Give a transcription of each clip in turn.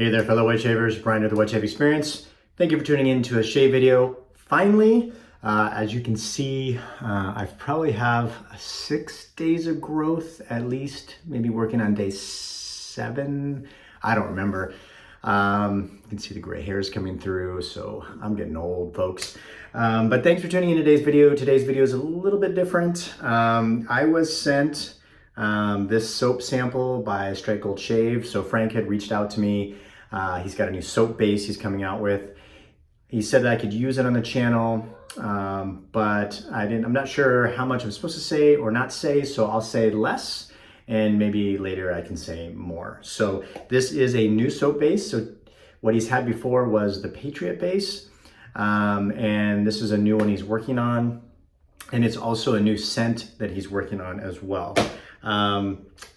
Hey there, fellow white shavers. Brian of the White Shave Experience. Thank you for tuning in to a shave video. Finally, as you can see, I probably have 6 days of growth at least, maybe working on day 7. I don't remember. You can see the gray hairs coming through, so I'm getting old, folks. But thanks for tuning in today's video. Today's video is a little bit different. I was sent this soap sample by Strike Gold Shave. So Frank had reached out to me. He's got a new soap base he's coming out with. He said that I could use it on the channel, but I'm not sure how much I'm supposed to say or not say, so I'll say less, and maybe later I can say more. So this is a new soap base. So what he's had before was the Patriot base, and this is a new one he's working on, and it's also a new scent that he's working on as well.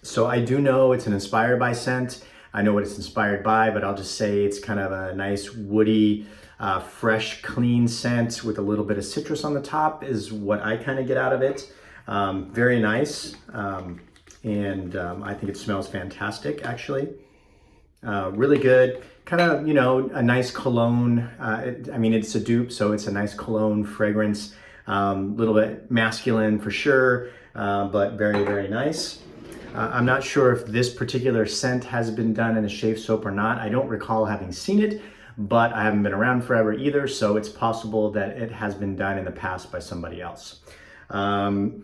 So I do know it's an inspired by scent. I know what it's inspired by, but I'll just say it's kind of a nice woody, fresh, clean scent with a little bit of citrus on the top is what I kind of get out of it. Very nice. And I think it smells fantastic, actually. Really good. Kind of, you know, a nice cologne. I mean, it's a dupe, so it's a nice cologne fragrance. Little bit masculine for sure, but very, very nice. I'm not sure if this particular scent has been done in a shave soap or not. I don't recall having seen it, but I haven't been around forever either, so it's possible that it has been done in the past by somebody else. I'm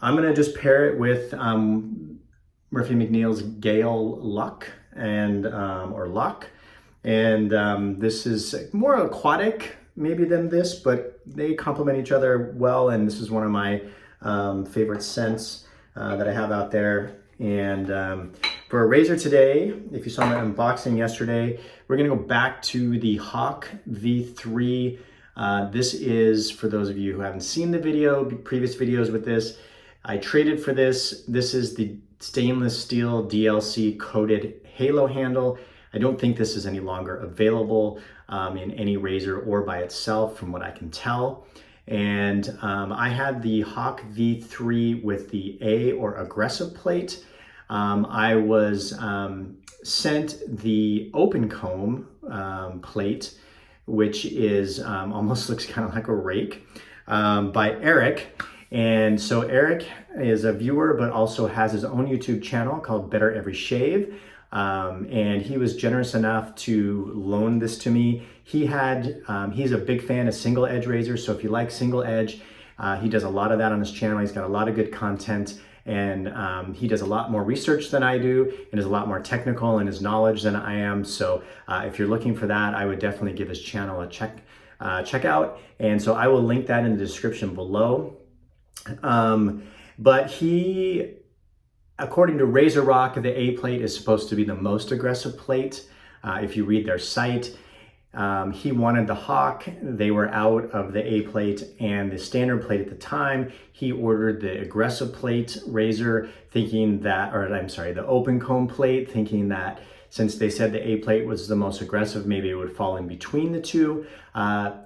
gonna just pair it with Murphy McNeil's Gael Lauch or Lauch, and this is more aquatic maybe than this, but they complement each other well, and this is one of my favorite scents that I have out there. And for a razor today, if you saw my unboxing yesterday, we're gonna go back to the Hawk V3. This is, for those of you who haven't seen the previous videos with this, I traded for this. This is the stainless steel DLC coated halo handle. I don't think this is any longer available in any razor or by itself from what I can tell. And I had the Hawk V3 with the A or aggressive plate. I was sent the open comb plate, which is almost looks kind of like a rake, by Eric. And so Eric is a viewer, but also has his own YouTube channel called Better Every Shave. And he was generous enough to loan this to me. He's a big fan of single edge razors. So if you like single edge, he does a lot of that on his channel. He's got a lot of good content, and he does a lot more research than I do and is a lot more technical in his knowledge than I am. So if you're looking for that, I would definitely give his channel a check out. And so I will link that in the description below. But according to RazoRock, the A plate is supposed to be the most aggressive plate. If you read their site, he wanted the Hawk. They were out of the A plate and the standard plate at the time. He ordered the aggressive plate razor, thinking that, the open comb plate, thinking that since they said the A plate was the most aggressive, maybe it would fall in between the two.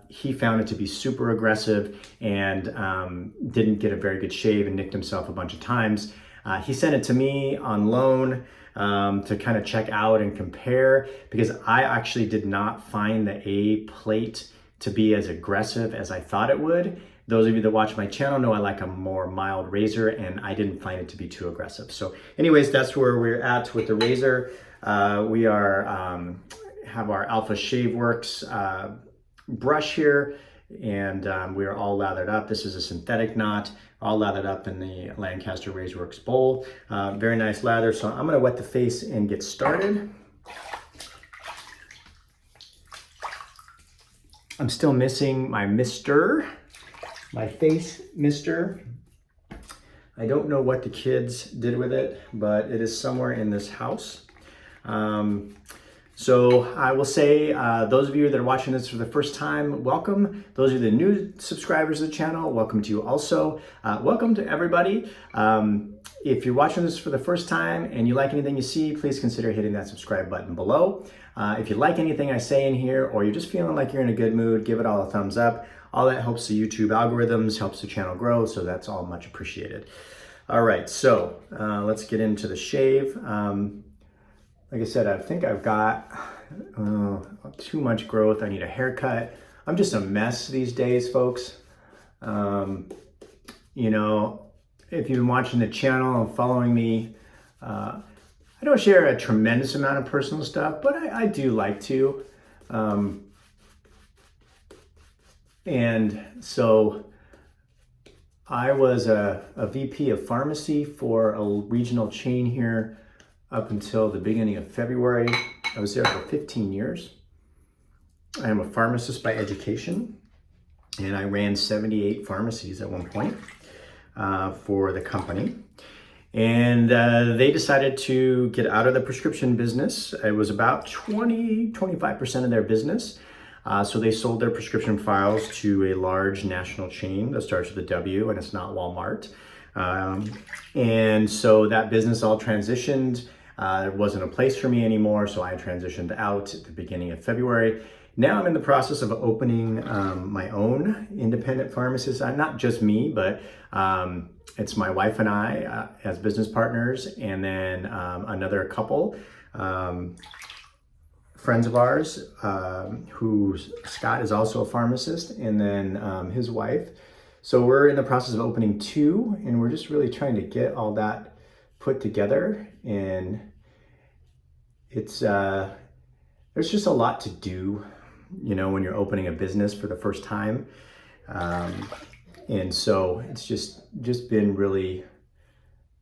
He found it to be super aggressive and didn't get a very good shave and nicked himself a bunch of times. He sent it to me on loan to kind of check out and compare, because I actually did not find the A plate to be as aggressive as I thought it would. Those of you that watch my channel know I like a more mild razor, and I didn't find it to be too aggressive. So anyways, that's where we're at with the razor. We have our Alpha Shave Works brush here, and we are all lathered up. This is a synthetic knot, all lathered up in the Lancaster RazoRock's bowl. Very nice lather. So I'm gonna wet the face and get started. I'm still missing my mister, my face mister. I don't know what the kids did with it, but it is somewhere in this house. So I will say, those of you that are watching this for the first time, welcome. Those of you the new subscribers to the channel, welcome to you also. Welcome to everybody. If you're watching this for the first time and you like anything you see, please consider hitting that subscribe button below. If you like anything I say in here, or you're just feeling like you're in a good mood, give it all a thumbs up. All that helps the YouTube algorithms, helps the channel grow, so that's all much appreciated. All right, so let's get into the shave. like I said, I think I've got too much growth. I need a haircut. I'm just a mess these days, folks. You know, if you've been watching the channel and following me, I don't share a tremendous amount of personal stuff, but I do like to. And so I was a VP of pharmacy for a regional chain here up until the beginning of February. I was there for 15 years. I am a pharmacist by education, and I ran 78 pharmacies at one point for the company. And they decided to get out of the prescription business. It was about 25% of their business. So they sold their prescription files to a large national chain that starts with a W, and it's not Walmart. And so that business all transitioned. It wasn't a place for me anymore, so I transitioned out at the beginning of February. Now I'm in the process of opening my own independent pharmacist. Not just me, but it's my wife and I as business partners, and then another couple, friends of ours, who Scott is also a pharmacist, and then his wife. So we're in the process of opening two, and we're just really trying to get all that put together. And it's there's just a lot to do, you know, when you're opening a business for the first time. And so it's just been really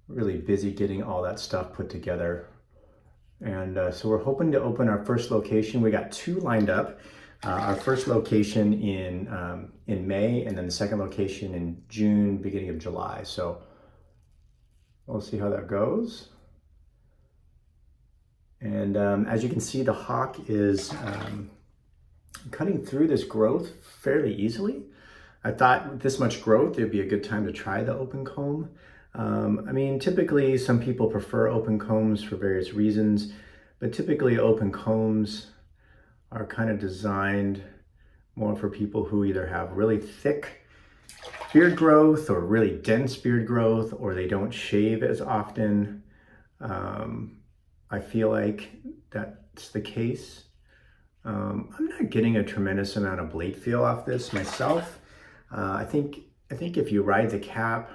busy getting all that stuff put together. And so we're hoping to open our first location. We got two lined up. Our first location in May, and then the second location in June, beginning of July. So we'll see how that goes. And as you can see, the Hawk is cutting through this growth fairly easily. I thought with this much growth, it'd be a good time to try the open comb. I mean, typically some people prefer open combs for various reasons, but typically open combs are kind of designed more for people who either have really thick beard growth or really dense beard growth, or they don't shave as often. I feel like that's the case. I'm not getting a tremendous amount of blade feel off this myself. I think if you ride the cap,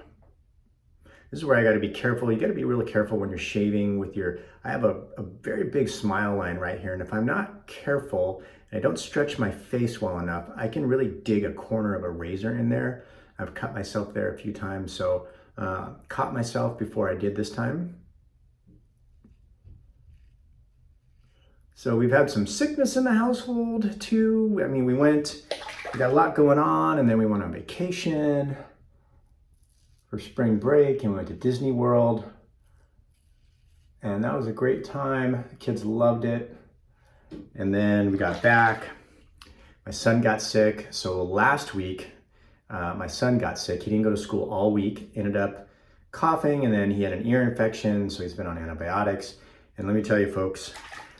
this is where I got to be careful. You got to be really careful when you're shaving with your, I have a very big smile line right here. And if I'm not careful and I don't stretch my face well enough, I can really dig a corner of a razor in there. I've cut myself there a few times. So caught myself before I did this time. So we've had some sickness in the household too. I mean, we got a lot going on, and then we went on vacation for spring break and we went to Disney World. And that was a great time. The kids loved it. And then we got back. My son got sick. So last week, my son got sick. He didn't go to school all week, ended up coughing, and then he had an ear infection. So he's been on antibiotics. And let me tell you folks,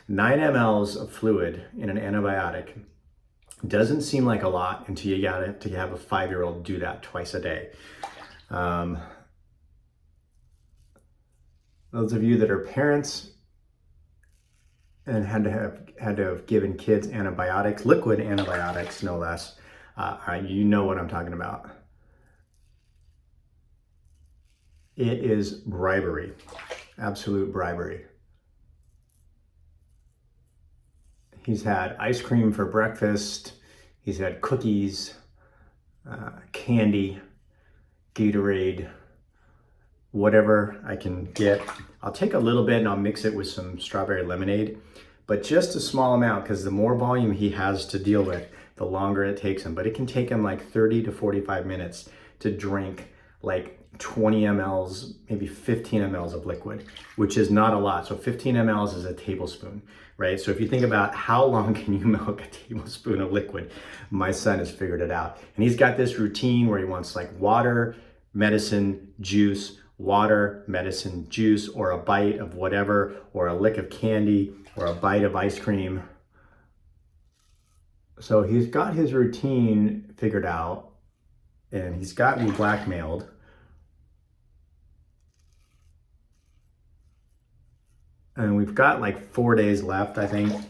9 mLs of fluid in an antibiotic doesn't seem like a lot until you have a 5-year-old do that twice a day. Those of you that are parents and had to have given kids antibiotics, liquid antibiotics no less, you know what I'm talking about. It is bribery, absolute bribery. He's had ice cream for breakfast. He's had cookies, candy, Gatorade, whatever I can get. I'll take a little bit and I'll mix it with some strawberry lemonade, but just a small amount, because the more volume he has to deal with, the longer it takes him. But it can take him like 30 to 45 minutes to drink like 20 mLs, maybe 15 mLs of liquid, which is not a lot. So 15 mLs is a tablespoon, right? So if you think about how long can you milk a tablespoon of liquid, my son has figured it out. And he's got this routine where he wants like water, medicine, juice, water, medicine, juice, or a bite of whatever, or a lick of candy, or a bite of ice cream. So he's got his routine figured out, and he's got me blackmailed. And we've got like 4 days left, I think. I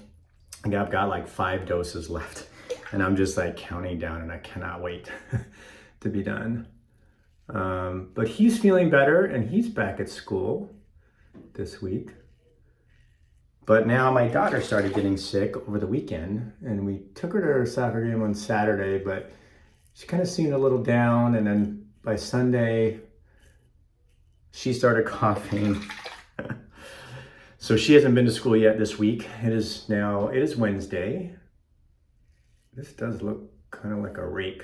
think I've got like 5 doses left. And I'm just like counting down and I cannot wait to be done. But he's feeling better and he's back at school this week. But now my daughter started getting sick over the weekend and we took her to her soccer game on Saturday, but she kind of seemed a little down. And then by Sunday, she started coughing. So she hasn't been to school yet this week. It is Wednesday. This does look kind of like a rake.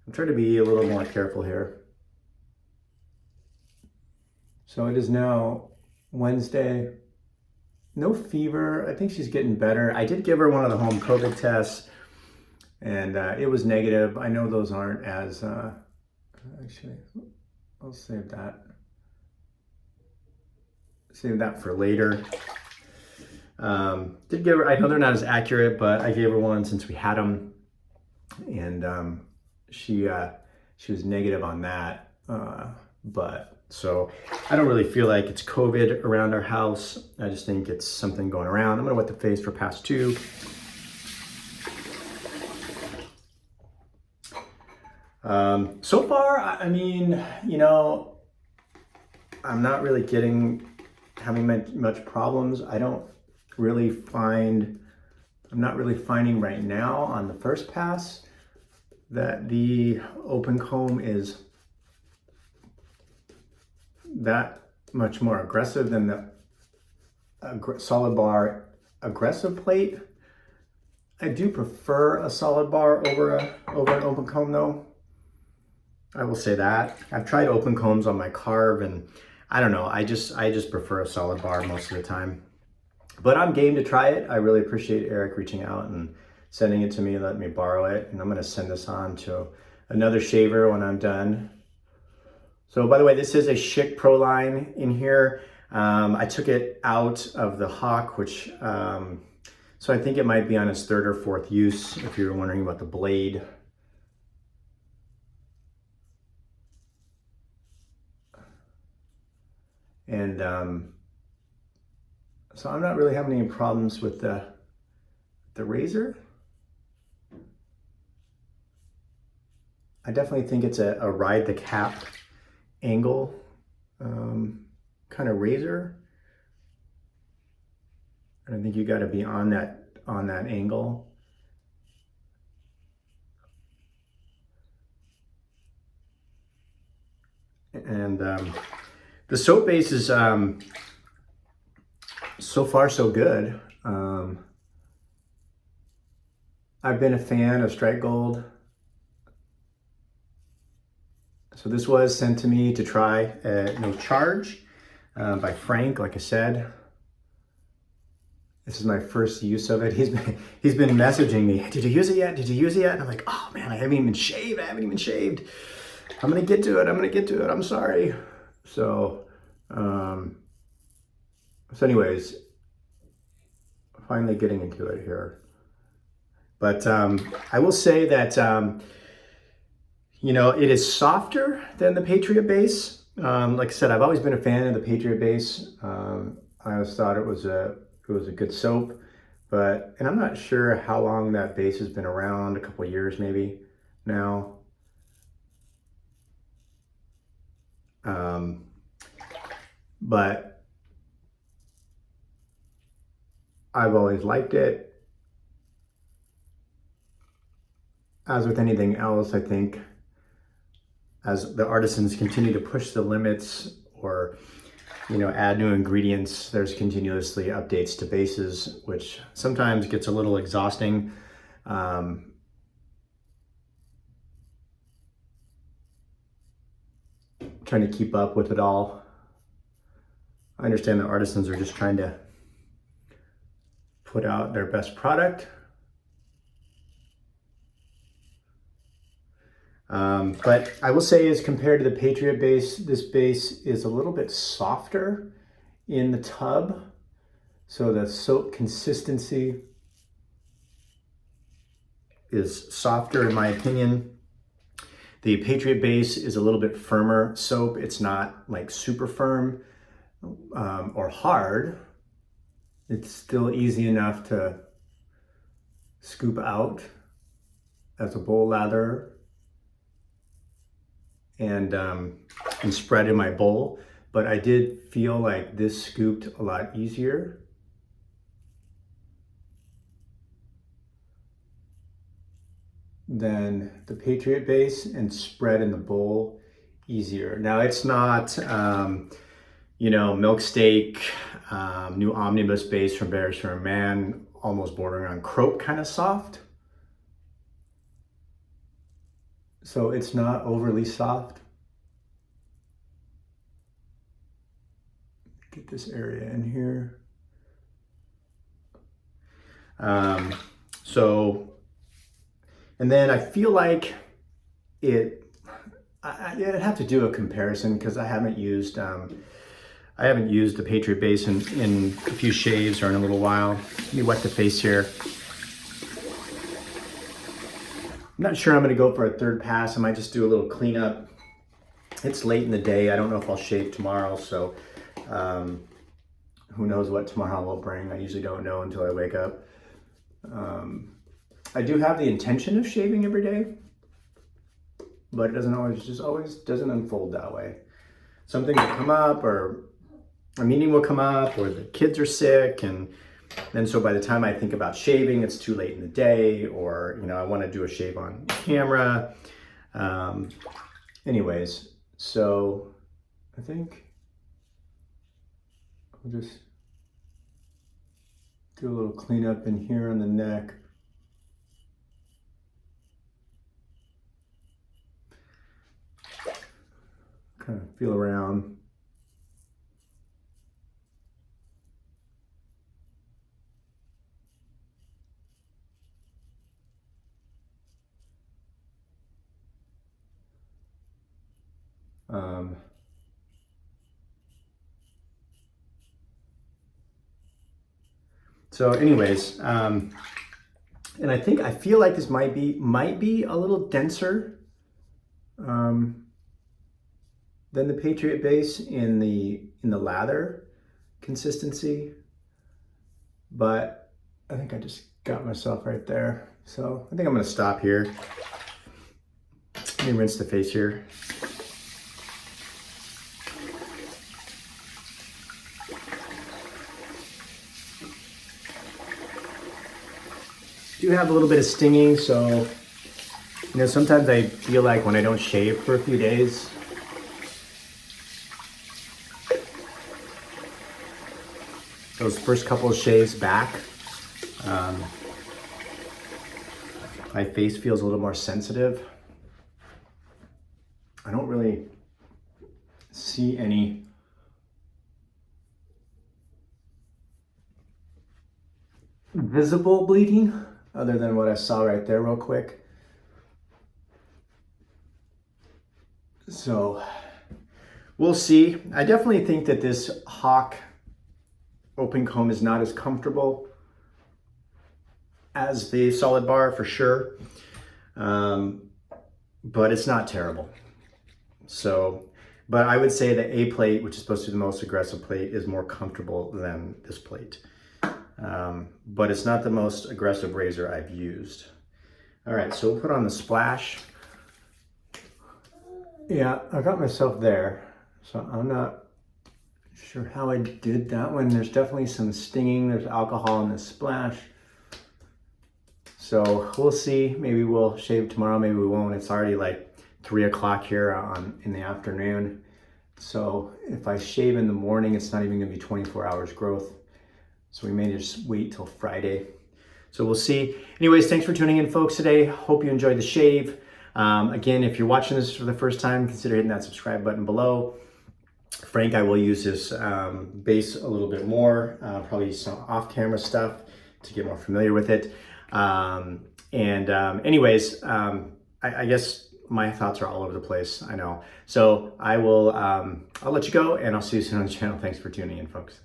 I'm trying to be a little more careful here. So it is now Wednesday. No fever. I think she's getting better. I did give her one of the home COVID tests and it was negative. I know those aren't as, actually, I'll save that. Save that for later. Did give her, I know they're not as accurate, but I gave her one since we had them. And she was negative on that. But so I don't really feel like it's COVID around our house. I just think it's something going around. I'm gonna wet the face for pass 2. So far, I mean, you know, I'm not really having much problems. I'm not really finding right now on the first pass that the open comb is that much more aggressive than the solid bar aggressive plate. I do prefer a solid bar over an open comb though. I will say that. I've tried open combs on my carve and I don't know, I just prefer a solid bar most of the time. But I'm game to try it. I really appreciate Eric reaching out and sending it to me and letting me borrow it. And I'm gonna send this on to another shaver when I'm done. So by the way, this is a Schick Pro line in here. I took it out of the Hawk, which, so I think it might be on its 3rd or 4th use if you're wondering about the blade. And so I'm not really having any problems with the razor. I definitely think it's a ride the cap angle kind of razor. And I think you got to be on that angle. And the soap base is so far so good. I've been a fan of Strike Gold. So this was sent to me to try at no charge by Frank, like I said. This is my first use of it. He's been messaging me, did you use it yet? Did you use it yet? And I'm like, oh man, I haven't even shaved. I'm gonna get to it. I'm sorry. So, anyways, finally getting into it here. But I will say that, you know, it is softer than the Patriot base. Like I said, I've always been a fan of the Patriot base. I always thought it was a good soap, and I'm not sure how long that base has been around, a couple of years maybe now. But I've always liked it. As with anything else, I think as the artisans continue to push the limits or, you know, add new ingredients, there's continuously updates to bases, which sometimes gets a little exhausting. Trying to keep up with it all. I understand the artisans are just trying to put out their best product. But I will say, as compared to the Patriot base, this base is a little bit softer in the tub. So the soap consistency is softer in my opinion. The Patriot base is a little bit firmer soap. It's not like super firm. or hard, it's still easy enough to scoop out as a bowl lather and spread in my bowl. But I did feel like this scooped a lot easier. Than the Patriot base, and spread in the bowl easier. Now it's not, you know, milk steak, new omnibus base from Berries for a Man, almost bordering on croque kind of soft. So it's not overly soft. Get this area in here. And then I feel like I'd have to do a comparison because I haven't used the Patriot base in a few shaves or in a little while. Let me wet the face here. I'm not sure I'm going to go for a third pass. I might just do a little cleanup. It's late in the day. I don't know if I'll shave tomorrow, so who knows what tomorrow will bring. I usually don't know until I wake up. I do have the intention of shaving every day, but it doesn't always doesn't unfold that way. Something will come up, or a meeting will come up, or the kids are sick, and then so by the time I think about shaving, it's too late in the day, or you know, I want to do a shave on camera. Anyways, so I think I'll just do a little cleanup in here on the neck. Kind of feel around. So anyways, and I feel like this might be a little denser than the Patriot base in the lather consistency, but I think I just got myself right there. So I think I'm gonna stop here. Let me rinse the face here. Do have a little bit of stinging, so you know, sometimes I feel like when I don't shave for a few days, those first couple of shaves back, my face feels a little more sensitive. I don't really see any visible bleeding other than what I saw right there real quick. So we'll see. I definitely think that this Hawk open comb is not as comfortable as the solid bar for sure, but it's not terrible. So, but I would say the A plate, which is supposed to be the most aggressive plate, is more comfortable than this plate. But it's not the most aggressive razor I've used. All right, so we'll put on the splash. Yeah, I got myself there, so I'm not sure how I did that one. There's definitely some stinging. There's alcohol in the splash. So we'll see. Maybe we'll shave tomorrow, maybe we won't. It's already like 3 o'clock here in the afternoon. So if I shave in the morning, it's not even gonna be 24 hours growth. So we may just wait till Friday. So we'll see. Anyways, thanks for tuning in, folks, today. Hope you enjoyed the shave. Again, if you're watching this for the first time, consider hitting that subscribe button below. Frank, I will use this base a little bit more, probably some off-camera stuff to get more familiar with it. Anyways, I guess my thoughts are all over the place, I know. So I'll let you go, and I'll see you soon on the channel. Thanks for tuning in, folks.